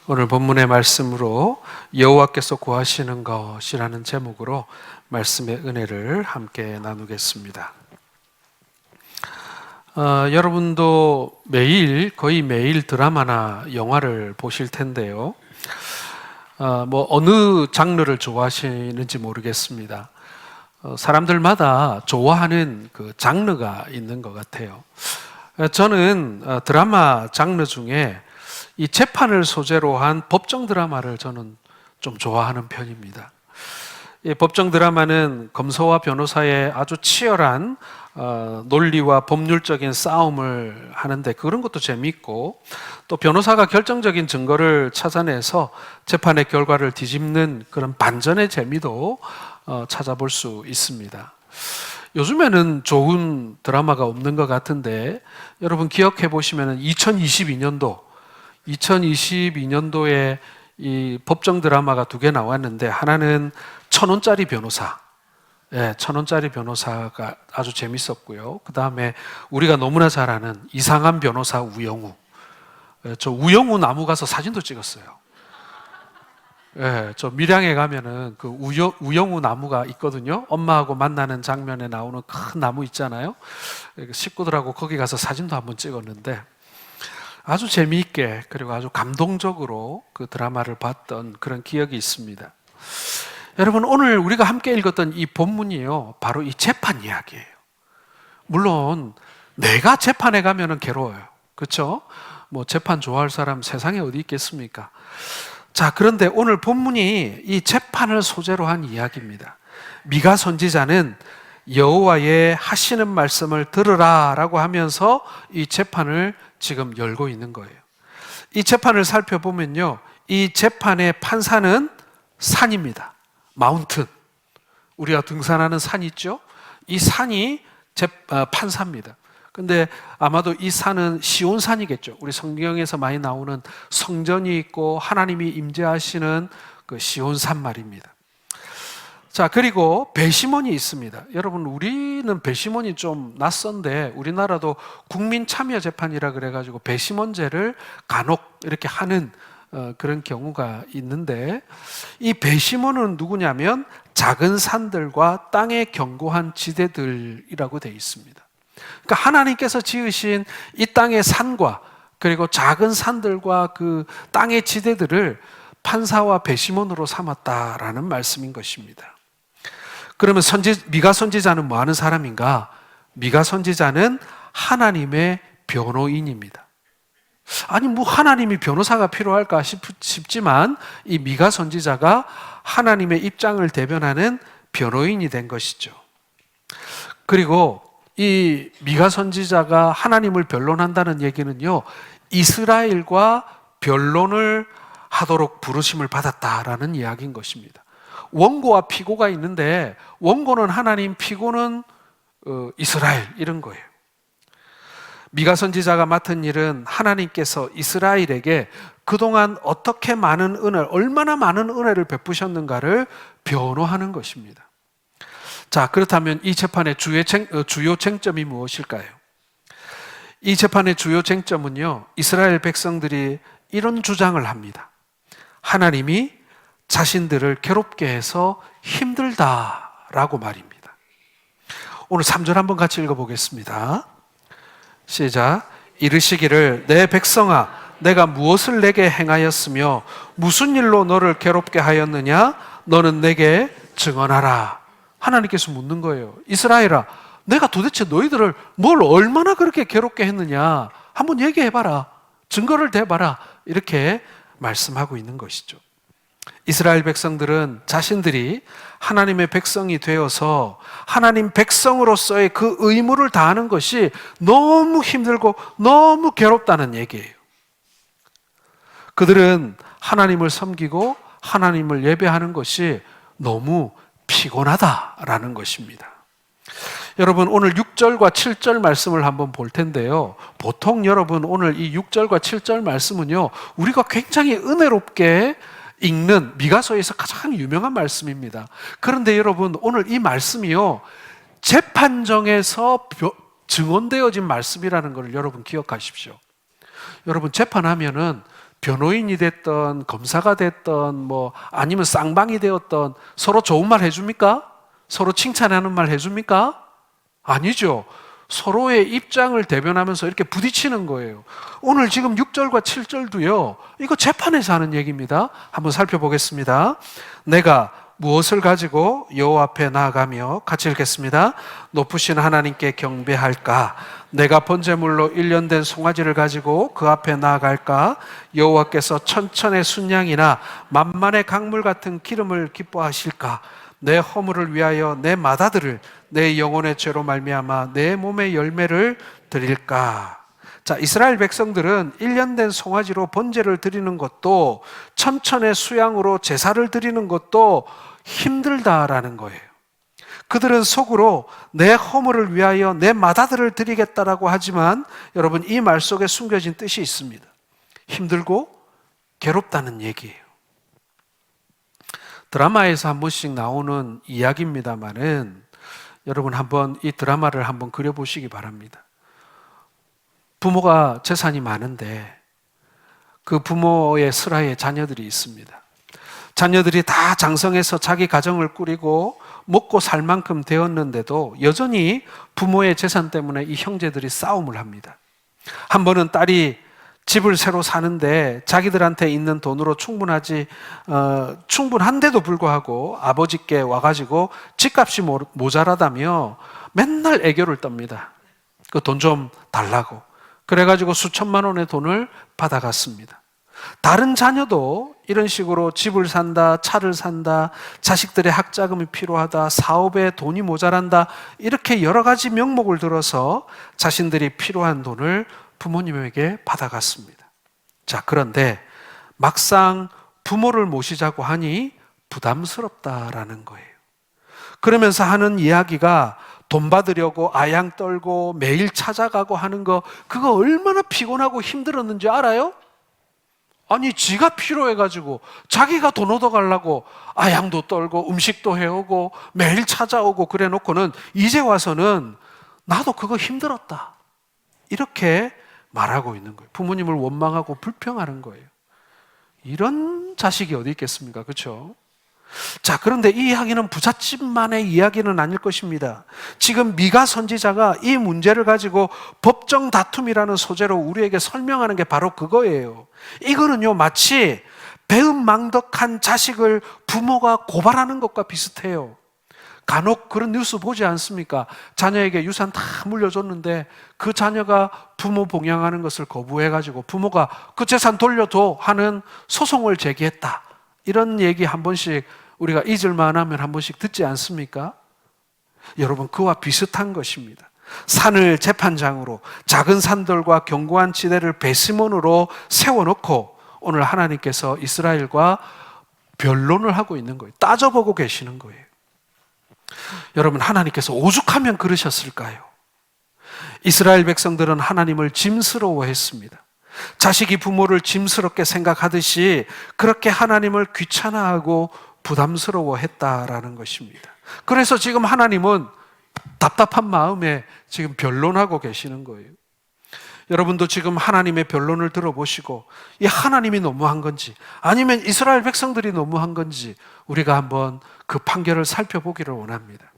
오늘 본문의 말씀으로 여호와께서 구하시는 것이라는 제목으로 말씀의 은혜를 함께 나누겠습니다. 여러분도 거의 매일 드라마나 영화를 보실 텐데요. 어느 장르를 좋아하시는지 모르겠습니다. 사람들마다 좋아하는 그 장르가 있는 것 같아요. 저는 드라마 장르 중에 이 재판을 소재로 한 법정 드라마를 저는 좀 좋아하는 편입니다. 이 법정 드라마는 검사와 변호사의 아주 치열한 논리와 법률적인 싸움을 하는데 그런 것도 재미있고, 또 변호사가 결정적인 증거를 찾아내서 재판의 결과를 뒤집는 그런 반전의 재미도 찾아볼 수 있습니다. 요즘에는 좋은 드라마가 없는 것 같은데, 여러분 기억해 보시면 2022년도에 이 법정 드라마가 두 개 나왔는데, 하나는 1,000원짜리 변호사, 1,000원짜리 변호사가 아주 재밌었고요. 그 다음에 우리가 너무나 잘 아는 이상한 변호사 우영우. 저 우영우 나무 가서 사진도 찍었어요. 저 밀양에 가면은 그 우영우 나무가 있거든요. 엄마하고 만나는 장면에 나오는 큰 나무 있잖아요. 식구들하고 거기 가서 사진도 한번 찍었는데, 아주 재미있게 그리고 아주 감동적으로 그 드라마를 봤던 그런 기억이 있습니다. 여러분, 오늘 우리가 함께 읽었던 이 본문이요, 바로 이 재판 이야기예요. 물론 내가 재판에 가면은 괴로워요. 그렇죠? 재판 좋아할 사람 세상에 어디 있겠습니까? 자, 그런데 오늘 본문이 이 재판을 소재로 한 이야기입니다. 미가 선지자는 여호와의 하시는 말씀을 들으라라고 하면서 이 재판을 지금 열고 있는 거예요. 이 재판을 살펴보면요, 이 재판의 판사는 산입니다. 마운튼, 우리가 등산하는 산 있죠? 이 산이 판사입니다. 근데 아마도 이 산은 시온산이겠죠. 우리 성경에서 많이 나오는 성전이 있고 하나님이 임재하시는 그 시온산 말입니다. 자, 그리고 배심원이 있습니다. 여러분, 우리는 배심원이 좀 낯선데, 우리나라도 국민참여재판이라 그래가지고 배심원제를 간혹 이렇게 하는 그런 경우가 있는데, 이 배심원은 누구냐면 작은 산들과 땅에 견고한 지대들이라고 되어 있습니다. 그러니까 하나님께서 지으신 이 땅의 산과 그리고 작은 산들과 그 땅의 지대들을 판사와 배심원으로 삼았다라는 말씀인 것입니다. 그러면 미가 선지자는 뭐 하는 사람인가? 미가 선지자는 하나님의 변호인입니다. 아니, 하나님이 변호사가 필요할까 싶지만, 이 미가 선지자가 하나님의 입장을 대변하는 변호인이 된 것이죠. 그리고 이 미가 선지자가 하나님을 변론한다는 얘기는요, 이스라엘과 변론을 하도록 부르심을 받았다라는 이야기인 것입니다. 원고와 피고가 있는데, 원고는 하나님, 피고는 이스라엘, 이런 거예요. 미가 선지자가 맡은 일은 하나님께서 이스라엘에게 그동안 어떻게 얼마나 많은 은혜를 베푸셨는가를 변호하는 것입니다. 자, 그렇다면 이 재판의 주요 쟁점이 무엇일까요? 이 재판의 주요 쟁점은요, 이스라엘 백성들이 이런 주장을 합니다. 하나님이 자신들을 괴롭게 해서 힘들다라고 말입니다. 오늘 3절 한번 같이 읽어보겠습니다. 시작. 이르시기를 내 백성아, 내가 무엇을 내게 행하였으며 무슨 일로 너를 괴롭게 하였느냐? 너는 내게 증언하라. 하나님께서 묻는 거예요. 이스라엘아, 내가 도대체 너희들을 뭘 얼마나 그렇게 괴롭게 했느냐? 한번 얘기해봐라. 증거를 대봐라. 이렇게 말씀하고 있는 것이죠. 이스라엘 백성들은 자신들이 하나님의 백성이 되어서 하나님 백성으로서의 그 의무를 다하는 것이 너무 힘들고 너무 괴롭다는 얘기예요. 그들은 하나님을 섬기고 하나님을 예배하는 것이 너무 피곤하다라는 것입니다. 여러분, 오늘 6절과 7절 말씀을 한번 볼 텐데요, 보통 여러분 오늘 이 6절과 7절 말씀은요, 우리가 굉장히 은혜롭게 읽는 미가서에서 가장 유명한 말씀입니다. 그런데 여러분, 오늘 이 말씀이요, 재판정에서 증언되어진 말씀이라는 것을 여러분 기억하십시오. 여러분, 재판하면은 변호인이 됐던 검사가 됐던 뭐 아니면 쌍방이 되었던 서로 좋은 말 해줍니까? 서로 칭찬하는 말 해줍니까? 아니죠. 서로의 입장을 대변하면서 이렇게 부딪히는 거예요. 오늘 지금 6절과 7절도요, 이거 재판에서 하는 얘기입니다. 한번 살펴보겠습니다. 내가 무엇을 가지고 여호와 앞에 나아가며, 같이 읽겠습니다. 높으신 하나님께 경배할까? 내가 번제물로 1년 된 송아지를 가지고 그 앞에 나아갈까? 여호와께서 천천의 순양이나 만만의 강물 같은 기름을 기뻐하실까? 내 허물을 위하여 내 맏아들을 내 영혼의 죄로 말미암아 내 몸의 열매를 드릴까? 자, 이스라엘 백성들은 1년 된 송아지로 번제를 드리는 것도, 천천의 수양으로 제사를 드리는 것도 힘들다라는 거예요. 그들은 속으로 내 허물을 위하여 내 맏아들을 드리겠다라고 하지만, 여러분, 이 말 속에 숨겨진 뜻이 있습니다. 힘들고 괴롭다는 얘기예요. 드라마에서 한 번씩 나오는 이야기입니다만은, 여러분 한번 이 드라마를 한번 그려보시기 바랍니다. 부모가 재산이 많은데 그 부모의 슬하에 자녀들이 있습니다. 자녀들이 다 장성해서 자기 가정을 꾸리고 먹고 살 만큼 되었는데도 여전히 부모의 재산 때문에 이 형제들이 싸움을 합니다. 한 번은 딸이 집을 새로 사는데 자기들한테 있는 돈으로 충분한데도 불구하고 아버지께 와가지고 집값이 모자라다며 맨날 애교를 떱니다. 그 돈 좀 달라고. 그래가지고 수천만 원의 돈을 받아갔습니다. 다른 자녀도 이런 식으로 집을 산다, 차를 산다, 자식들의 학자금이 필요하다, 사업에 돈이 모자란다, 이렇게 여러 가지 명목을 들어서 자신들이 필요한 돈을 부모님에게 받아갔습니다. 자, 그런데 막상 부모를 모시자고 하니 부담스럽다라는 거예요. 그러면서 하는 이야기가 돈 받으려고 아양 떨고 매일 찾아가고 하는 거, 그거 얼마나 피곤하고 힘들었는지 알아요? 아니, 지가 필요해가지고 자기가 돈 얻어가려고 아양도 떨고 음식도 해오고 매일 찾아오고 그래 놓고는 이제 와서는 나도 그거 힘들었다, 이렇게 말하고 있는 거예요. 부모님을 원망하고 불평하는 거예요. 이런 자식이 어디 있겠습니까? 그렇죠? 자, 그런데 이 이야기는 부잣집만의 이야기는 아닐 것입니다. 지금 미가 선지자가 이 문제를 가지고 법정 다툼이라는 소재로 우리에게 설명하는 게 바로 그거예요. 이거는요, 마치 배은망덕한 자식을 부모가 고발하는 것과 비슷해요. 간혹 그런 뉴스 보지 않습니까? 자녀에게 유산 다 물려줬는데 그 자녀가 부모 봉양하는 것을 거부해가지고 부모가 그 재산 돌려줘 하는 소송을 제기했다, 이런 얘기 한 번씩 우리가 잊을만 하면 한 번씩 듣지 않습니까? 여러분, 그와 비슷한 것입니다. 산을 재판장으로, 작은 산들과 견고한 지대를 배심원으로 세워놓고 오늘 하나님께서 이스라엘과 변론을 하고 있는 거예요. 따져보고 계시는 거예요. 여러분, 하나님께서 오죽하면 그러셨을까요? 이스라엘 백성들은 하나님을 짐스러워했습니다. 자식이 부모를 짐스럽게 생각하듯이 그렇게 하나님을 귀찮아하고 부담스러워했다라는 것입니다. 그래서 지금 하나님은 답답한 마음에 지금 변론하고 계시는 거예요. 여러분도 지금 하나님의 변론을 들어보시고 이 하나님이 너무한 건지 아니면 이스라엘 백성들이 너무한 건지 우리가 한번 그 판결을 살펴보기를 원합니다.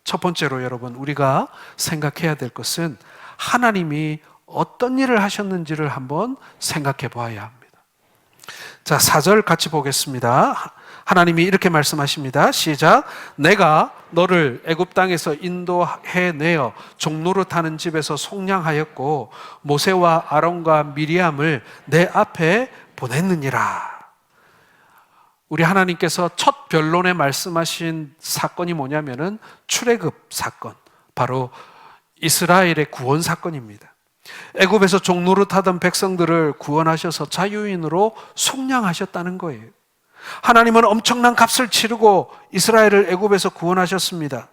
첫 번째로 여러분, 우리가 생각해야 될 것은 하나님이 어떤 일을 하셨는지를 한번 생각해 보아야 합니다. 자, 4절 같이 보겠습니다. 하나님이 이렇게 말씀하십니다. 시작. 내가 너를 애굽 땅에서 인도해내어 종노릇하는 집에서 속량하였고 모세와 아론과 미리암을 내 앞에 보냈느니라. 우리 하나님께서 첫 변론에 말씀하신 사건이 뭐냐면은 출애굽 사건, 바로 이스라엘의 구원 사건입니다. 애굽에서 종노릇하던 백성들을 구원하셔서 자유인으로 속량하셨다는 거예요. 하나님은 엄청난 값을 치르고 이스라엘을 애굽에서 구원하셨습니다.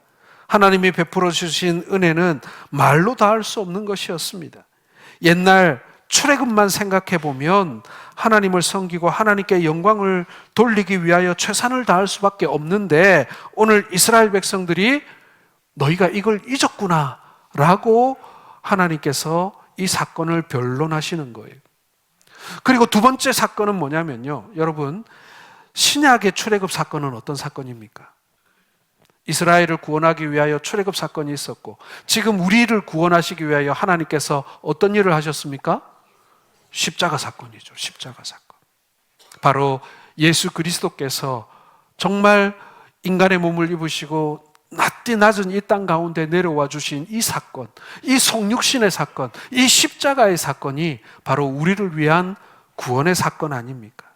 하나님이 베풀어 주신 은혜는 말로 다할 수 없는 것이었습니다. 옛날 출애굽만 생각해 보면 하나님을 섬기고 하나님께 영광을 돌리기 위하여 최선을 다할 수밖에 없는데, 오늘 이스라엘 백성들이 너희가 이걸 잊었구나 라고 하나님께서 이 사건을 변론하시는 거예요. 그리고 두 번째 사건은 뭐냐면요, 여러분, 신약의 출애굽 사건은 어떤 사건입니까? 이스라엘을 구원하기 위하여 출애굽 사건이 있었고, 지금 우리를 구원하시기 위하여 하나님께서 어떤 일을 하셨습니까? 십자가 사건이죠. 십자가 사건. 바로 예수 그리스도께서 정말 인간의 몸을 입으시고 낮디 낮은 이 땅 가운데 내려와 주신 이 사건, 이 성육신의 사건, 이 십자가의 사건이 바로 우리를 위한 구원의 사건 아닙니까?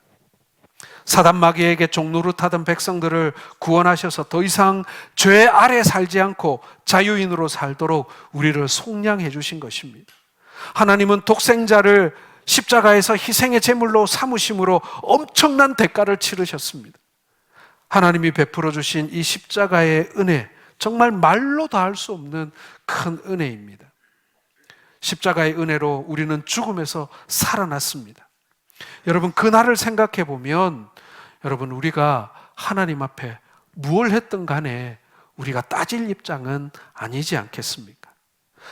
사단 마귀에게 종노릇하던 백성들을 구원하셔서 더 이상 죄 아래 살지 않고 자유인으로 살도록 우리를 속량해 주신 것입니다. 하나님은 독생자를 십자가에서 희생의 제물로 삼으심으로 엄청난 대가를 치르셨습니다. 하나님이 베풀어 주신 이 십자가의 은혜, 정말 말로 다 할 수 없는 큰 은혜입니다. 십자가의 은혜로 우리는 죽음에서 살아났습니다. 여러분, 그날을 생각해 보면 여러분, 우리가 하나님 앞에 무엇을 했든 간에 우리가 따질 입장은 아니지 않겠습니까?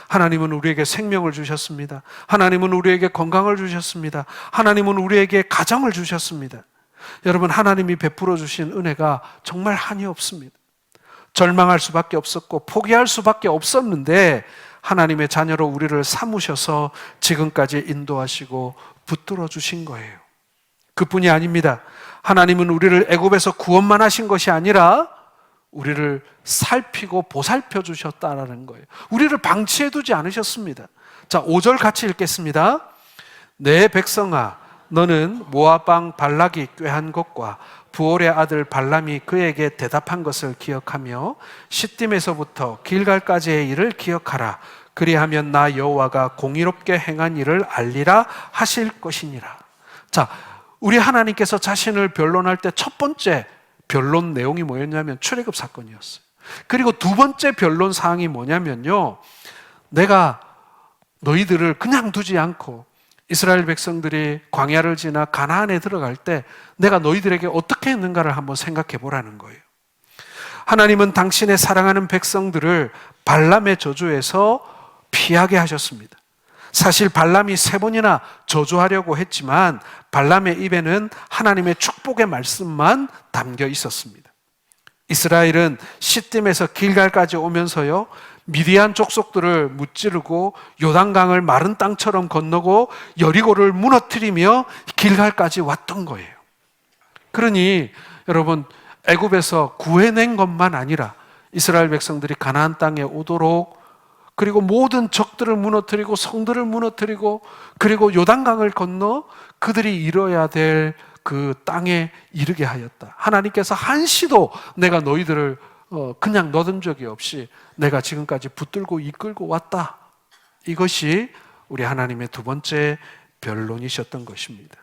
하나님은 우리에게 생명을 주셨습니다. 하나님은 우리에게 건강을 주셨습니다. 하나님은 우리에게 가정을 주셨습니다. 여러분, 하나님이 베풀어 주신 은혜가 정말 한이 없습니다. 절망할 수밖에 없었고 포기할 수밖에 없었는데 하나님의 자녀로 우리를 삼으셔서 지금까지 인도하시고 붙들어 주신 거예요. 그뿐이 아닙니다. 하나님은 우리를 애굽에서 구원만 하신 것이 아니라 우리를 살피고 보살펴 주셨다라는 거예요. 우리를 방치해 두지 않으셨습니다. 자, 5절 같이 읽겠습니다. 내 백성아, 너는 모압 왕 발락이 꾀한 것과 부올의 아들 발람이 그에게 대답한 것을 기억하며 시딤에서부터 길갈까지의 일을 기억하라. 그리하면 나 여호와가 공의롭게 행한 일을 알리라 하실 것이니라. 자, 우리 하나님께서 자신을 변론할 때 첫 번째 변론 내용이 뭐였냐면 출애굽 사건이었어요. 그리고 두 번째 변론 사항이 뭐냐면요, 내가 너희들을 그냥 두지 않고 이스라엘 백성들이 광야를 지나 가나안에 들어갈 때 내가 너희들에게 어떻게 했는가를 한번 생각해 보라는 거예요. 하나님은 당신의 사랑하는 백성들을 발람의 저주에서 피하게 하셨습니다. 사실 발람이 3번이나 저주하려고 했지만 발람의 입에는 하나님의 축복의 말씀만 담겨 있었습니다. 이스라엘은 시딤에서 길갈까지 오면서요, 미디안 족속들을 무찌르고 요단강을 마른 땅처럼 건너고 여리고를 무너뜨리며 길갈까지 왔던 거예요. 그러니 여러분, 애굽에서 구해낸 것만 아니라 이스라엘 백성들이 가나안 땅에 오도록, 그리고 모든 적들을 무너뜨리고 성들을 무너뜨리고 그리고 요단강을 건너 그들이 이뤄야 될 그 땅에 이르게 하였다. 하나님께서 한시도 내가 너희들을 그냥 넣은 적이 없이 내가 지금까지 붙들고 이끌고 왔다. 이것이 우리 하나님의 두 번째 변론이셨던 것입니다.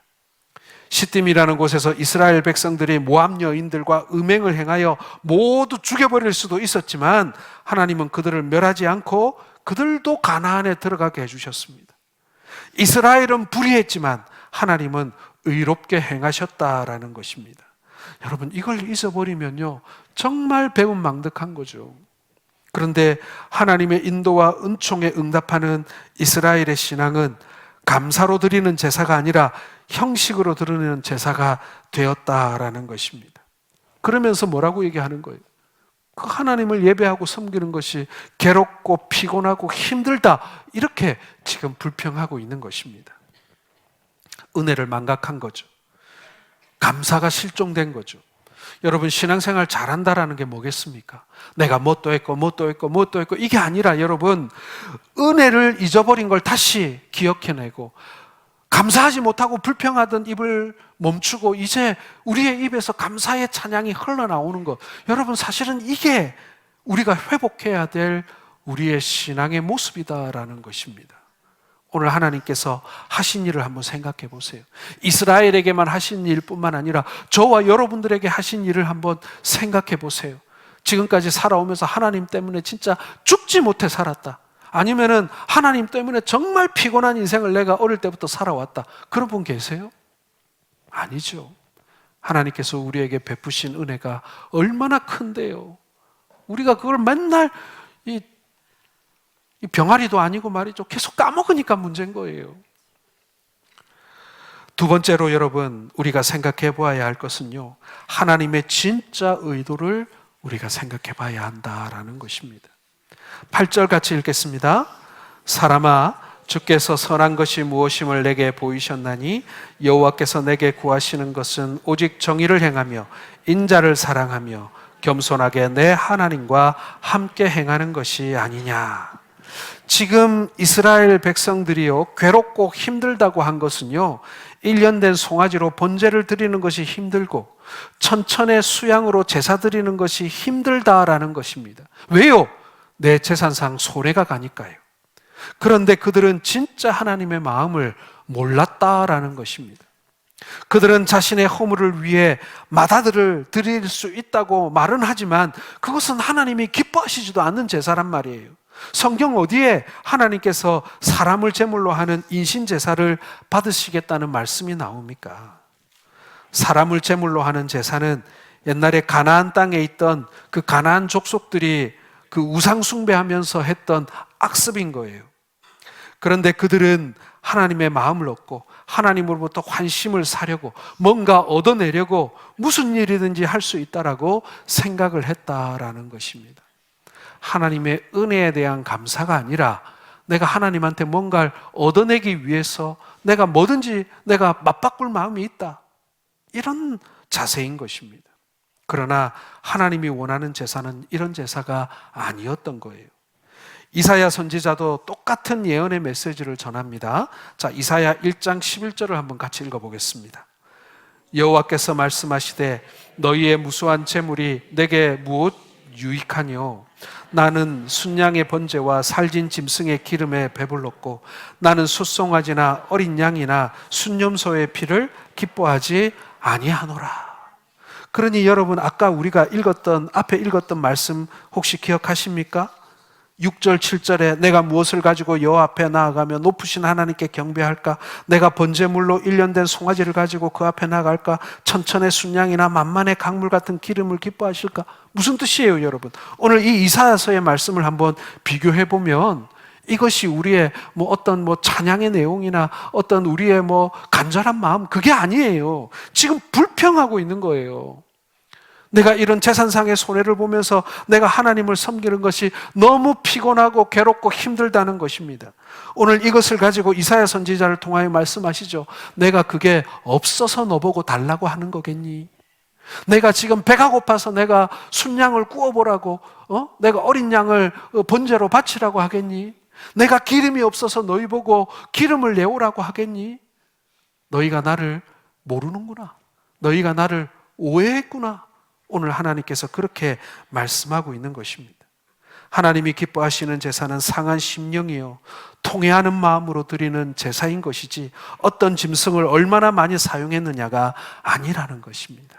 시딤이라는 곳에서 이스라엘 백성들이 모압 여인들과 음행을 행하여 모두 죽여버릴 수도 있었지만 하나님은 그들을 멸하지 않고 그들도 가나안에 들어가게 해주셨습니다. 이스라엘은 불의했지만 하나님은 의롭게 행하셨다라는 것입니다. 여러분, 이걸 잊어버리면요, 정말 배은망덕한 거죠. 그런데 하나님의 인도와 은총에 응답하는 이스라엘의 신앙은 감사로 드리는 제사가 아니라 형식으로 드리는 제사가 되었다라는 것입니다. 그러면서 뭐라고 얘기하는 거예요? 그 하나님을 예배하고 섬기는 것이 괴롭고 피곤하고 힘들다, 이렇게 지금 불평하고 있는 것입니다. 은혜를 망각한 거죠. 감사가 실종된 거죠. 여러분, 신앙생활 잘한다라는 게 뭐겠습니까? 내가 뭣도 했고 이게 아니라 여러분, 은혜를 잊어버린 걸 다시 기억해내고 감사하지 못하고 불평하던 입을 멈추고 이제 우리의 입에서 감사의 찬양이 흘러나오는 것, 여러분, 사실은 이게 우리가 회복해야 될 우리의 신앙의 모습이다라는 것입니다. 오늘 하나님께서 하신 일을 한번 생각해 보세요. 이스라엘에게만 하신 일뿐만 아니라 저와 여러분들에게 하신 일을 한번 생각해 보세요. 지금까지 살아오면서 하나님 때문에 진짜 죽지 못해 살았다, 아니면은 하나님 때문에 정말 피곤한 인생을 내가 어릴 때부터 살아왔다, 그런 분 계세요? 아니죠. 하나님께서 우리에게 베푸신 은혜가 얼마나 큰데요. 우리가 그걸 맨날 이 병아리도 아니고 말이죠, 계속 까먹으니까 문제인 거예요. 두 번째로 여러분, 우리가 생각해 보아야 할 것은요, 하나님의 진짜 의도를 우리가 생각해 봐야 한다라는 것입니다. 8절 같이 읽겠습니다. 사람아, 주께서 선한 것이 무엇임을 내게 보이셨나니 여호와께서 내게 구하시는 것은 오직 정의를 행하며 인자를 사랑하며 겸손하게 내 하나님과 함께 행하는 것이 아니냐. 지금 이스라엘 백성들이요, 괴롭고 힘들다고 한 것은요, 1년 된 송아지로 번제를 드리는 것이 힘들고 천천의 수양으로 제사 드리는 것이 힘들다라는 것입니다. 왜요? 내 재산상 손해가 가니까요. 그런데 그들은 진짜 하나님의 마음을 몰랐다라는 것입니다. 그들은 자신의 허물을 위해 마다들을 드릴 수 있다고 말은 하지만 그것은 하나님이 기뻐하시지도 않는 제사란 말이에요. 성경 어디에 하나님께서 사람을 제물로 하는 인신제사를 받으시겠다는 말씀이 나옵니까? 사람을 제물로 하는 제사는 옛날에 가나안 땅에 있던 그 가나안 족속들이 그 우상 숭배하면서 했던 악습인 거예요. 그런데 그들은 하나님의 마음을 얻고 하나님으로부터 환심을 사려고 뭔가 얻어내려고 무슨 일이든지 할 수 있다라고 생각을 했다라는 것입니다. 하나님의 은혜에 대한 감사가 아니라 내가 하나님한테 뭔가를 얻어내기 위해서 내가 뭐든지 내가 맞바꿀 마음이 있다, 이런 자세인 것입니다. 그러나 하나님이 원하는 제사는 이런 제사가 아니었던 거예요. 이사야 선지자도 똑같은 예언의 메시지를 전합니다. 자, 이사야 1장 11절을 한번 같이 읽어보겠습니다. 여호와께서 말씀하시되 너희의 무수한 재물이 내게 무엇 유익하뇨? 나는 순양의 번제와 살진 짐승의 기름에 배불렀고 나는 숫송아지나 어린 양이나 순염소의 피를 기뻐하지 아니하노라. 그러니 여러분, 아까 우리가 앞에 읽었던 말씀 혹시 기억하십니까? 6절 7절에 내가 무엇을 가지고 여호와 앞에 나아가며 높으신 하나님께 경배할까? 내가 번제물로 1년 된 송아지를 가지고 그 앞에 나아갈까? 천천의 순양이나 만만의 강물 같은 기름을 기뻐하실까? 무슨 뜻이에요, 여러분? 오늘 이 이사야서의 말씀을 한번 비교해 보면 이것이 우리의 어떤 찬양의 내용이나 어떤 우리의 간절한 마음, 그게 아니에요. 지금 불평하고 있는 거예요. 내가 이런 재산상의 손해를 보면서 내가 하나님을 섬기는 것이 너무 피곤하고 괴롭고 힘들다는 것입니다. 오늘 이것을 가지고 이사야 선지자를 통하여 말씀하시죠. 내가 그게 없어서 너보고 달라고 하는 거겠니? 내가 지금 배가 고파서 내가 순양을 구워보라고, 내가 어린 양을 번제로 바치라고 하겠니? 내가 기름이 없어서 너희 보고 기름을 내오라고 하겠니? 너희가 나를 모르는구나. 너희가 나를 오해했구나. 오늘 하나님께서 그렇게 말씀하고 있는 것입니다. 하나님이 기뻐하시는 제사는 상한 심령이요, 통회하는 마음으로 드리는 제사인 것이지 어떤 짐승을 얼마나 많이 사용했느냐가 아니라는 것입니다.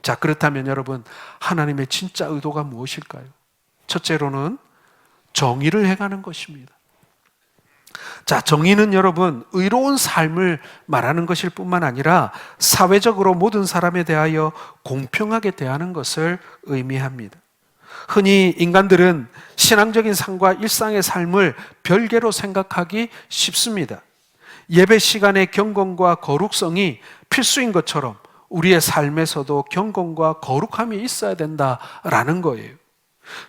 자, 그렇다면 여러분, 하나님의 진짜 의도가 무엇일까요? 첫째로는 정의를 행하는 것입니다. 자, 정의는 여러분, 의로운 삶을 말하는 것일 뿐만 아니라 사회적으로 모든 사람에 대하여 공평하게 대하는 것을 의미합니다. 흔히 인간들은 신앙적인 삶과 일상의 삶을 별개로 생각하기 쉽습니다. 예배 시간의 경건과 거룩성이 필수인 것처럼 우리의 삶에서도 경건과 거룩함이 있어야 된다라는 거예요.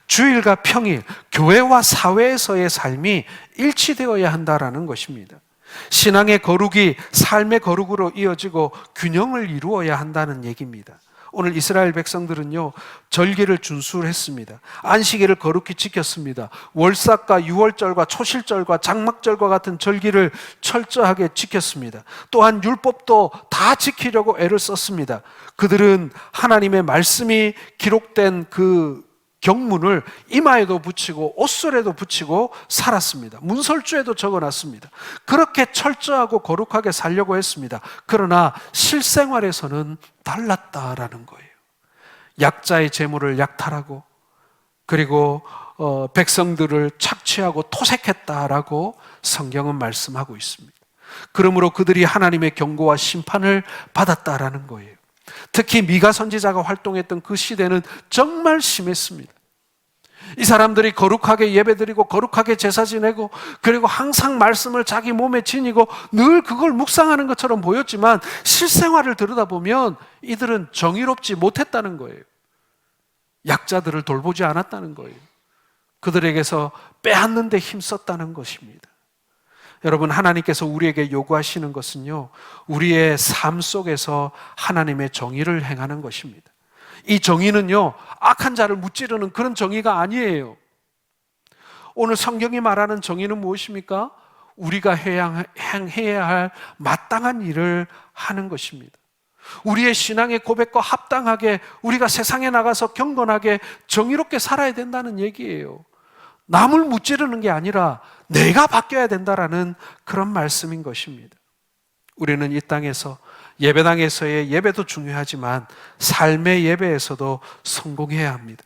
주일과 평일, 교회와 사회에서의 삶이 일치되어야 한다라는 것입니다. 신앙의 거룩이 삶의 거룩으로 이어지고 균형을 이루어야 한다는 얘기입니다. 오늘 이스라엘 백성들은요, 절기를 준수를 했습니다. 안식일을 거룩히 지켰습니다. 월삭과 유월절과 초실절과 장막절과 같은 절기를 철저하게 지켰습니다. 또한 율법도 다 지키려고 애를 썼습니다. 그들은 하나님의 말씀이 기록된 그 경문을 이마에도 붙이고 옷솔에도 붙이고 살았습니다. 문설주에도 적어놨습니다. 그렇게 철저하고 거룩하게 살려고 했습니다. 그러나 실생활에서는 달랐다라는 거예요. 약자의 재물을 약탈하고 그리고 백성들을 착취하고 토색했다라고 성경은 말씀하고 있습니다. 그러므로 그들이 하나님의 경고와 심판을 받았다라는 거예요. 특히 미가 선지자가 활동했던 그 시대는 정말 심했습니다. 이 사람들이 거룩하게 예배드리고 거룩하게 제사 지내고 그리고 항상 말씀을 자기 몸에 지니고 늘 그걸 묵상하는 것처럼 보였지만 실생활을 들여다보면 이들은 정의롭지 못했다는 거예요. 약자들을 돌보지 않았다는 거예요. 그들에게서 빼앗는 데 힘썼다는 것입니다. 여러분, 하나님께서 우리에게 요구하시는 것은요, 우리의 삶 속에서 하나님의 정의를 행하는 것입니다. 이 정의는요, 악한 자를 무찌르는 그런 정의가 아니에요. 오늘 성경이 말하는 정의는 무엇입니까? 우리가 해야 할 마땅한 일을 하는 것입니다. 우리의 신앙의 고백과 합당하게 우리가 세상에 나가서 경건하게 정의롭게 살아야 된다는 얘기예요. 남을 무찌르는 게 아니라 내가 바뀌어야 된다라는 그런 말씀인 것입니다. 우리는 이 땅에서 예배당에서의 예배도 중요하지만 삶의 예배에서도 성공해야 합니다.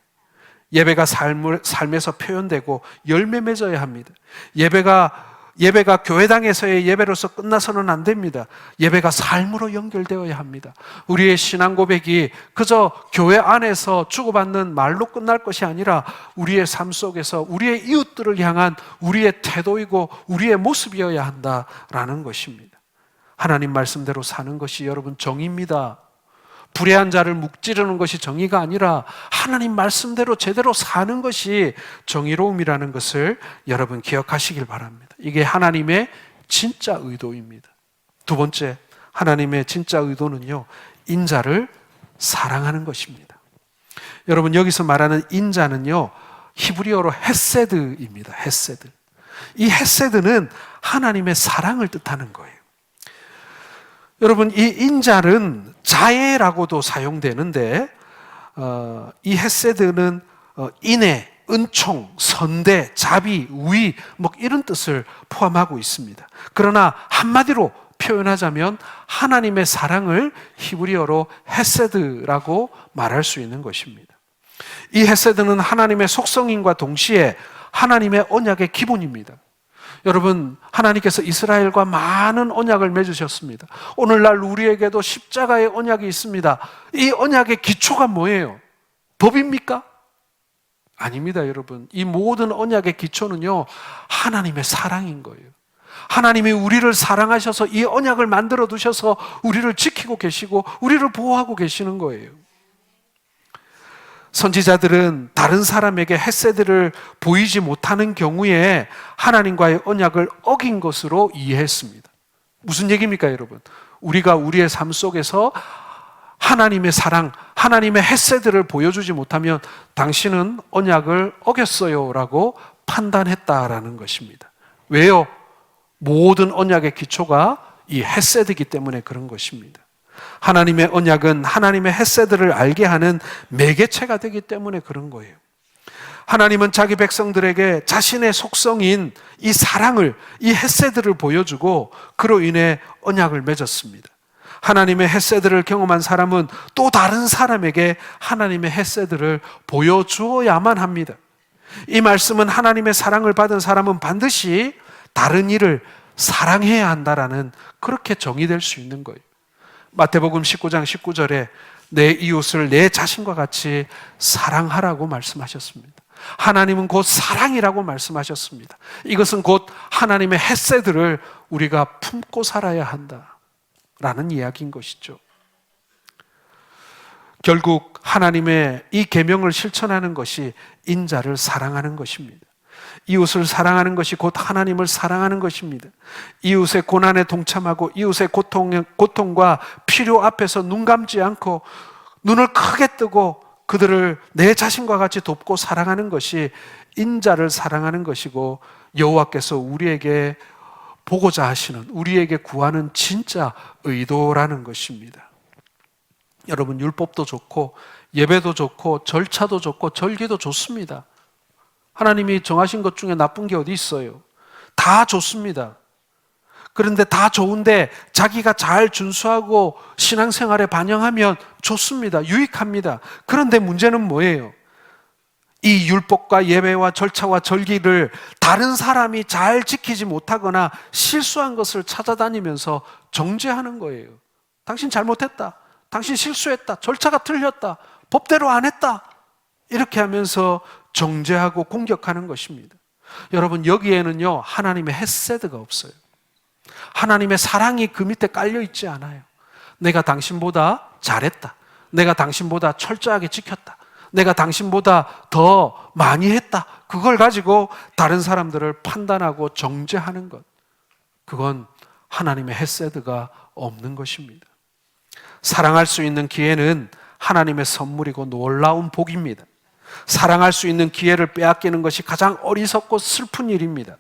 예배가 삶에서 표현되고 열매 맺어야 합니다. 예배가 교회당에서의 예배로서 끝나서는 안 됩니다. 예배가 삶으로 연결되어야 합니다. 우리의 신앙 고백이 그저 교회 안에서 주고받는 말로 끝날 것이 아니라 우리의 삶 속에서 우리의 이웃들을 향한 우리의 태도이고 우리의 모습이어야 한다라는 것입니다. 하나님 말씀대로 사는 것이 여러분 정의입니다. 불의한 자를 묵찌르는 것이 정의가 아니라 하나님 말씀대로 제대로 사는 것이 정의로움이라는 것을 여러분 기억하시길 바랍니다. 이게 하나님의 진짜 의도입니다. 두 번째, 하나님의 진짜 의도는요, 인자를 사랑하는 것입니다. 여러분, 여기서 말하는 인자는요, 히브리어로 헤세드입니다. 헤세드. 이 헤세드는 하나님의 사랑을 뜻하는 거예요. 여러분, 이 인자는 자애라고도 사용되는데 이 헤세드는 인애, 은총, 선대, 자비, 우위 뭐 이런 뜻을 포함하고 있습니다. 그러나 한마디로 표현하자면 하나님의 사랑을 히브리어로 헤세드라고 말할 수 있는 것입니다. 이 헤세드는 하나님의 속성인과 동시에 하나님의 언약의 기본입니다. 여러분, 하나님께서 이스라엘과 많은 언약을 맺으셨습니다. 오늘날 우리에게도 십자가의 언약이 있습니다. 이 언약의 기초가 뭐예요? 법입니까? 아닙니다, 여러분. 이 모든 언약의 기초는요, 하나님의 사랑인 거예요. 하나님이 우리를 사랑하셔서 이 언약을 만들어 두셔서 우리를 지키고 계시고 우리를 보호하고 계시는 거예요. 선지자들은 다른 사람에게 헤세드를 보이지 못하는 경우에 하나님과의 언약을 어긴 것으로 이해했습니다. 무슨 얘기입니까, 여러분? 우리가 우리의 삶 속에서 하나님의 사랑, 하나님의 헤세드를 보여주지 못하면 당신은 언약을 어겼어요 라고 판단했다라는 것입니다. 왜요? 모든 언약의 기초가 이 헤세드이기 때문에 그런 것입니다. 하나님의 언약은 하나님의 헤세드를 알게 하는 매개체가 되기 때문에 그런 거예요. 하나님은 자기 백성들에게 자신의 속성인 이 사랑을, 이 헤세드를 보여주고 그로 인해 언약을 맺었습니다. 하나님의 헤세드를 경험한 사람은 또 다른 사람에게 하나님의 헤세드를 보여주어야만 합니다. 이 말씀은 하나님의 사랑을 받은 사람은 반드시 다른 이를 사랑해야 한다라는 그렇게 정의될 수 있는 거예요. 마태복음 19장 19절에 내 이웃을 내 자신과 같이 사랑하라고 말씀하셨습니다. 하나님은 곧 사랑이라고 말씀하셨습니다. 이것은 곧 하나님의 헤세드를 우리가 품고 살아야 한다라는 이야기인 것이죠. 결국 하나님의 이 계명을 실천하는 것이 인자를 사랑하는 것입니다. 이웃을 사랑하는 것이 곧 하나님을 사랑하는 것입니다. 이웃의 고난에 동참하고 이웃의 고통과 필요 앞에서 눈 감지 않고 눈을 크게 뜨고 그들을 내 자신과 같이 돕고 사랑하는 것이 인자를 사랑하는 것이고 여호와께서 우리에게 보고자 하시는, 우리에게 구하는 진짜 의도라는 것입니다. 여러분, 율법도 좋고 예배도 좋고 절차도 좋고 절기도 좋습니다. 하나님이 정하신 것 중에 나쁜 게 어디 있어요? 다 좋습니다. 그런데 다 좋은데 자기가 잘 준수하고 신앙생활에 반영하면 좋습니다. 유익합니다. 그런데 문제는 뭐예요? 이 율법과 예배와 절차와 절기를 다른 사람이 잘 지키지 못하거나 실수한 것을 찾아다니면서 정죄하는 거예요. 당신 잘못했다. 당신 실수했다. 절차가 틀렸다. 법대로 안 했다. 이렇게 하면서 정죄하고 공격하는 것입니다. 여러분, 여기에는요 하나님의 헤세드가 없어요. 하나님의 사랑이 그 밑에 깔려 있지 않아요. 내가 당신보다 잘했다, 내가 당신보다 철저하게 지켰다, 내가 당신보다 더 많이 했다, 그걸 가지고 다른 사람들을 판단하고 정죄하는 것, 그건 하나님의 헤세드가 없는 것입니다. 사랑할 수 있는 기회는 하나님의 선물이고 놀라운 복입니다. 사랑할 수 있는 기회를 빼앗기는 것이 가장 어리석고 슬픈 일입니다.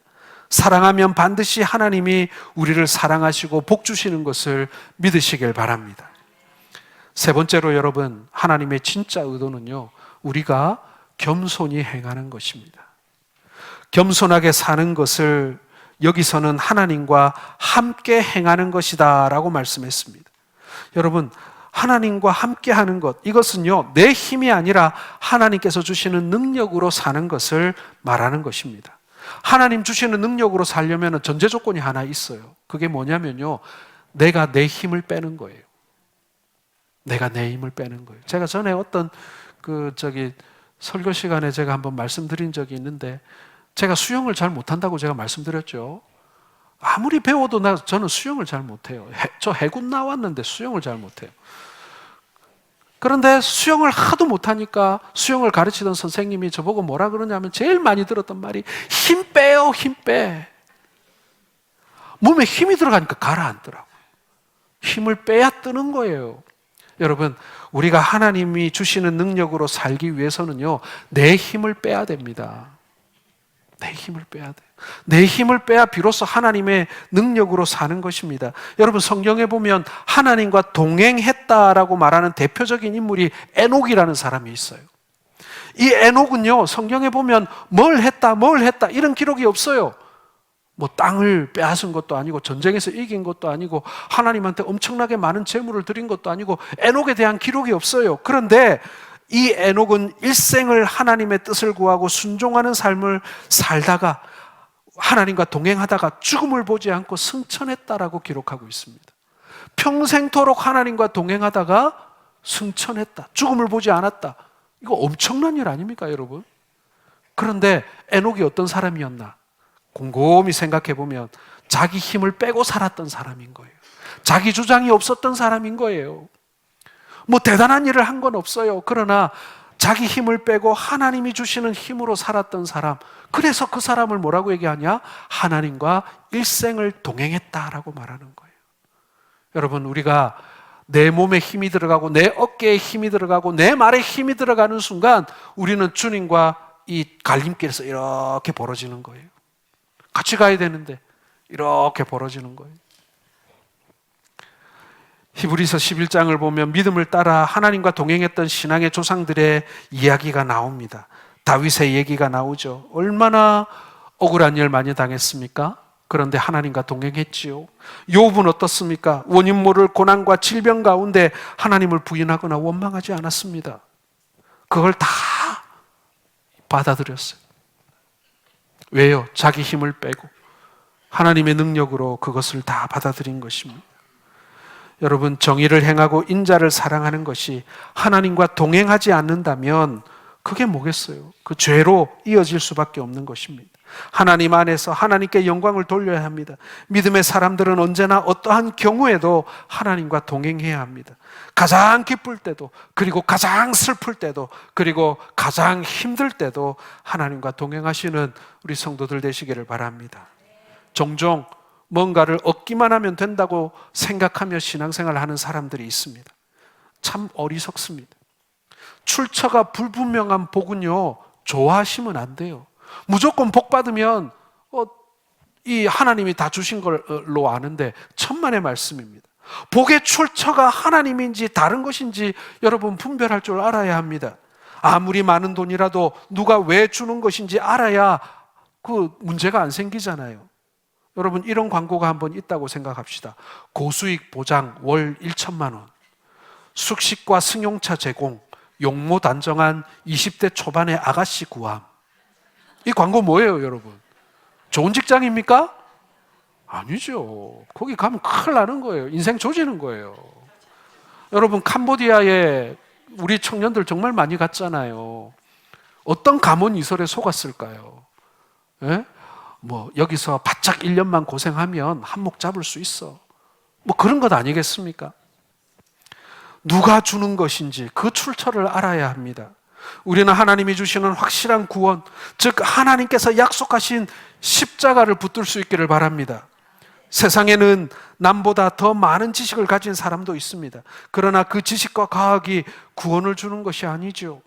사랑하면 반드시 하나님이 우리를 사랑하시고 복 주시는 것을 믿으시길 바랍니다. 세 번째로 여러분, 하나님의 진짜 의도는요, 우리가 겸손히 행하는 것입니다. 겸손하게 사는 것을 여기서는 하나님과 함께 행하는 것이다 라고 말씀했습니다. 여러분, 하나님과 함께 하는 것, 이것은요 내 힘이 아니라 하나님께서 주시는 능력으로 사는 것을 말하는 것입니다. 하나님 주시는 능력으로 살려면 전제 조건이 하나 있어요. 그게 뭐냐면요, 내가 내 힘을 빼는 거예요. 내가 내 힘을 빼는 거예요. 제가 전에 어떤 설교 시간에 제가 한번 말씀드린 적이 있는데, 제가 수영을 잘 못한다고 제가 말씀드렸죠. 아무리 배워도 저는 수영을 잘 못해요. 저 해군 나왔는데 수영을 잘 못해요. 그런데 수영을 하도 못하니까 수영을 가르치던 선생님이 저보고 뭐라 그러냐면, 제일 많이 들었던 말이 힘 빼요, 힘 빼. 몸에 힘이 들어가니까 가라앉더라고요. 힘을 빼야 뜨는 거예요. 여러분, 우리가 하나님이 주시는 능력으로 살기 위해서는요 내 힘을 빼야 됩니다. 내 힘을 빼야 돼요. 내 힘을 빼야 비로소 하나님의 능력으로 사는 것입니다. 여러분, 성경에 보면 하나님과 동행했다라고 말하는 대표적인 인물이 에녹이라는 사람이 있어요. 이 에녹은요 성경에 보면 뭘 했다 이런 기록이 없어요. 뭐 땅을 빼앗은 것도 아니고, 전쟁에서 이긴 것도 아니고, 하나님한테 엄청나게 많은 재물을 드린 것도 아니고, 에녹에 대한 기록이 없어요. 그런데 이 에녹은 일생을 하나님의 뜻을 구하고 순종하는 삶을 살다가 하나님과 동행하다가 죽음을 보지 않고 승천했다라고 기록하고 있습니다. 평생토록 하나님과 동행하다가 승천했다, 죽음을 보지 않았다. 이거 엄청난 일 아닙니까, 여러분? 그런데 에녹이 어떤 사람이었나? 곰곰이 생각해 보면 자기 힘을 빼고 살았던 사람인 거예요. 자기 주장이 없었던 사람인 거예요. 뭐 대단한 일을 한 건 없어요. 그러나 자기 힘을 빼고 하나님이 주시는 힘으로 살았던 사람, 그래서 그 사람을 뭐라고 얘기하냐? 하나님과 일생을 동행했다라고 말하는 거예요. 여러분, 우리가 내 몸에 힘이 들어가고 내 어깨에 힘이 들어가고 내 말에 힘이 들어가는 순간 우리는 주님과 이 갈림길에서 이렇게 벌어지는 거예요. 같이 가야 되는데 이렇게 벌어지는 거예요. 히브리서 11장을 보면 믿음을 따라 하나님과 동행했던 신앙의 조상들의 이야기가 나옵니다. 다윗의 얘기가 나오죠. 얼마나 억울한 일 많이 당했습니까? 그런데 하나님과 동행했지요. 욥은 어떻습니까? 원인 모를 고난과 질병 가운데 하나님을 부인하거나 원망하지 않았습니다. 그걸 다 받아들였어요. 왜요? 자기 힘을 빼고 하나님의 능력으로 그것을 다 받아들인 것입니다. 여러분, 정의를 행하고 인자를 사랑하는 것이 하나님과 동행하지 않는다면 그게 뭐겠어요? 그 죄로 이어질 수밖에 없는 것입니다. 하나님 안에서 하나님께 영광을 돌려야 합니다. 믿음의 사람들은 언제나 어떠한 경우에도 하나님과 동행해야 합니다. 가장 기쁠 때도, 그리고 가장 슬플 때도, 그리고 가장 힘들 때도 하나님과 동행하시는 우리 성도들 되시기를 바랍니다. 종종 뭔가를 얻기만 하면 된다고 생각하며 신앙생활을 하는 사람들이 있습니다. 참 어리석습니다. 출처가 불분명한 복은요 좋아하시면 안 돼요. 무조건 복 받으면 이 하나님이 다 주신 걸로 아는데 천만의 말씀입니다. 복의 출처가 하나님인지 다른 것인지 여러분 분별할 줄 알아야 합니다. 아무리 많은 돈이라도 누가 왜 주는 것인지 알아야 그 문제가 안 생기잖아요. 여러분, 이런 광고가 한번 있다고 생각합시다. 고수익 보장 월 1천만 원, 숙식과 승용차 제공, 용모 단정한 20대 초반의 아가씨 구함. 이 광고 뭐예요, 여러분? 좋은 직장입니까? 아니죠. 거기 가면 큰일 나는 거예요. 인생 조지는 거예요. 여러분, 캄보디아에 우리 청년들 정말 많이 갔잖아요. 어떤 가문이설에 속았을까요? 예? 뭐 여기서 바짝 1년만 고생하면 한몫 잡을 수 있어. 뭐 그런 것 아니겠습니까? 누가 주는 것인지 그 출처를 알아야 합니다. 우리는 하나님이 주시는 확실한 구원, 즉 하나님께서 약속하신 십자가를 붙들 수 있기를 바랍니다. 세상에는 남보다 더 많은 지식을 가진 사람도 있습니다. 그러나 그 지식과 과학이 구원을 주는 것이 아니죠.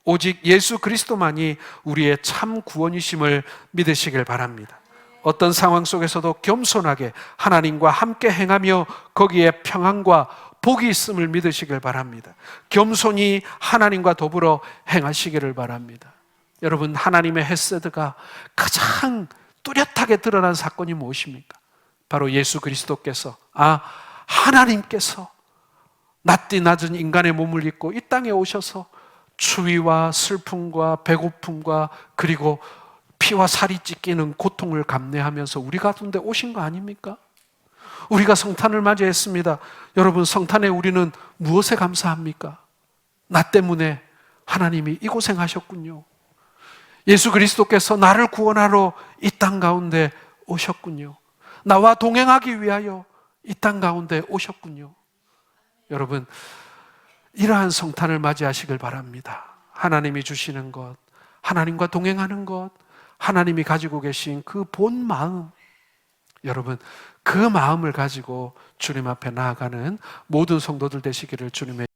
오직 예수 그리스도만이 우리의 참 구원이심을 믿으시길 바랍니다. 어떤 상황 속에서도 겸손하게 하나님과 함께 행하며 거기에 평안과 복이 있음을 믿으시길 바랍니다. 겸손히 하나님과 더불어 행하시기를 바랍니다. 여러분, 하나님의 헤세드가 가장 뚜렷하게 드러난 사건이 무엇입니까? 바로 예수 그리스도께서, 하나님께서 낯디 낮은 인간의 몸을 입고 이 땅에 오셔서 추위와 슬픔과 배고픔과 그리고 피와 살이 찢기는 고통을 감내하면서 우리 가운데 오신 거 아닙니까? 우리가 성탄을 맞이했습니다. 여러분, 성탄에 우리는 무엇에 감사합니까? 나 때문에 하나님이 이 고생하셨군요. 예수 그리스도께서 나를 구원하러 이 땅 가운데 오셨군요. 나와 동행하기 위하여 이 땅 가운데 오셨군요. 여러분, 이러한 성탄을 맞이하시길 바랍니다. 하나님이 주시는 것, 하나님과 동행하는 것, 하나님이 가지고 계신 그 본 마음, 여러분, 그 마음을 가지고 주님 앞에 나아가는 모든 성도들 되시기를 주님의